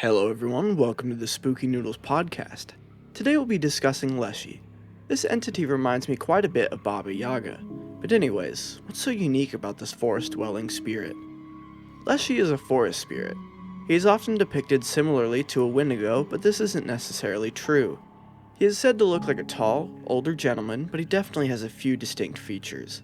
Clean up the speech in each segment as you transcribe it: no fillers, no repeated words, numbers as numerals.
Hello everyone, welcome to the Spooky Noodles Podcast. Today we'll be discussing Leshy. This entity reminds me quite a bit of Baba Yaga. But anyways, what's so unique about this forest-dwelling spirit? Leshy is a forest spirit. He is often depicted similarly to a Wendigo, but this isn't necessarily true. He is said to look like a tall, older gentleman, but he definitely has a few distinct features.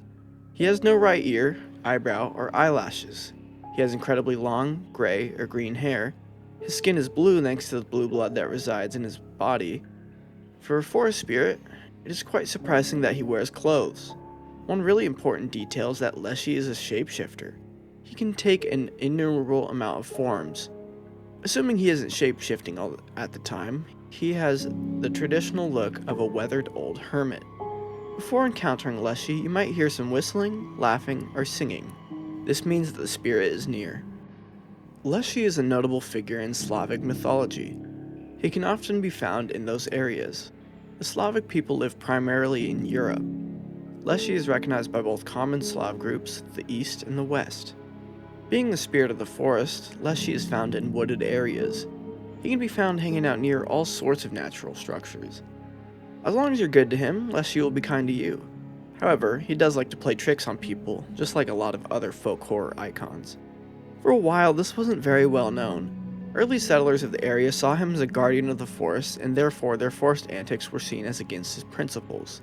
He has no right ear, eyebrow, or eyelashes. He has incredibly long, gray, or green hair. His skin is blue thanks to the blue blood that resides in his body. For a forest spirit, it is quite surprising that he wears clothes. One really important detail is that Leshy is a shapeshifter. He can take an innumerable amount of forms. Assuming he isn't shapeshifting at the time, he has the traditional look of a weathered old hermit. Before encountering Leshy, you might hear some whistling, laughing, or singing. This means that the spirit is near. Leshy is a notable figure in Slavic mythology. He can often be found in those areas. The Slavic people live primarily in Europe. Leshy is recognized by both common Slav groups, the East and the West. Being the spirit of the forest, Leshy is found in wooded areas. He can be found hanging out near all sorts of natural structures. As long as you're good to him, Leshy will be kind to you. However, he does like to play tricks on people, just like a lot of other folk horror icons. For a while, this wasn't very well known. Early settlers of the area saw him as a guardian of the forest, and therefore their forest antics were seen as against his principles.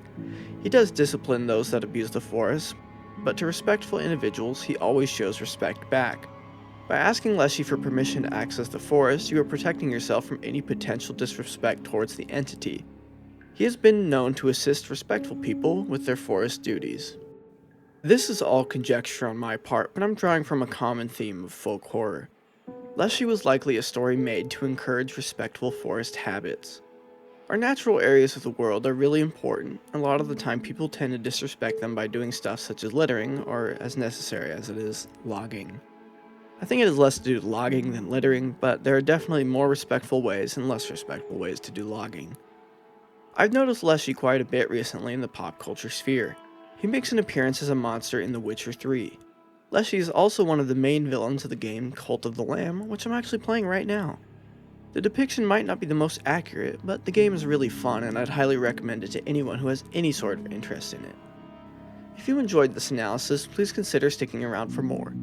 He does discipline those that abuse the forest, but to respectful individuals, he always shows respect back. By asking Leshy for permission to access the forest, you are protecting yourself from any potential disrespect towards the entity. He has been known to assist respectful people with their forest duties. This is all conjecture on my part, but I'm drawing from a common theme of folk horror. Leshy was likely a story made to encourage respectful forest habits. Our natural areas of the world are really important, and a lot of the time people tend to disrespect them by doing stuff such as littering, or as necessary as it is, logging. I think it has less to do with logging than littering, but there are definitely more respectful ways and less respectful ways to do logging. I've noticed Leshy quite a bit recently in the pop culture sphere. He makes an appearance as a monster in The Witcher 3. Leshy is also one of the main villains of the game Cult of the Lamb, which I'm actually playing right now. The depiction might not be the most accurate, but the game is really fun and I'd highly recommend it to anyone who has any sort of interest in it. If you enjoyed this analysis, please consider sticking around for more.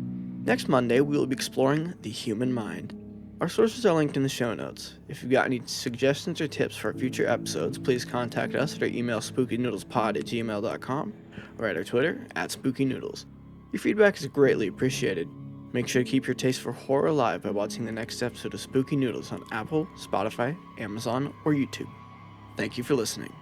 Next Monday, we will be exploring the human mind. Our sources are linked in the show notes. If you've got any suggestions or tips for future episodes, please contact us at our email spookynoodlespod@gmail.com or at our Twitter @SpookyNoodles. Your feedback is greatly appreciated. Make sure to keep your taste for horror alive by watching the next episode of Spooky Noodles on Apple, Spotify, Amazon, or YouTube. Thank you for listening.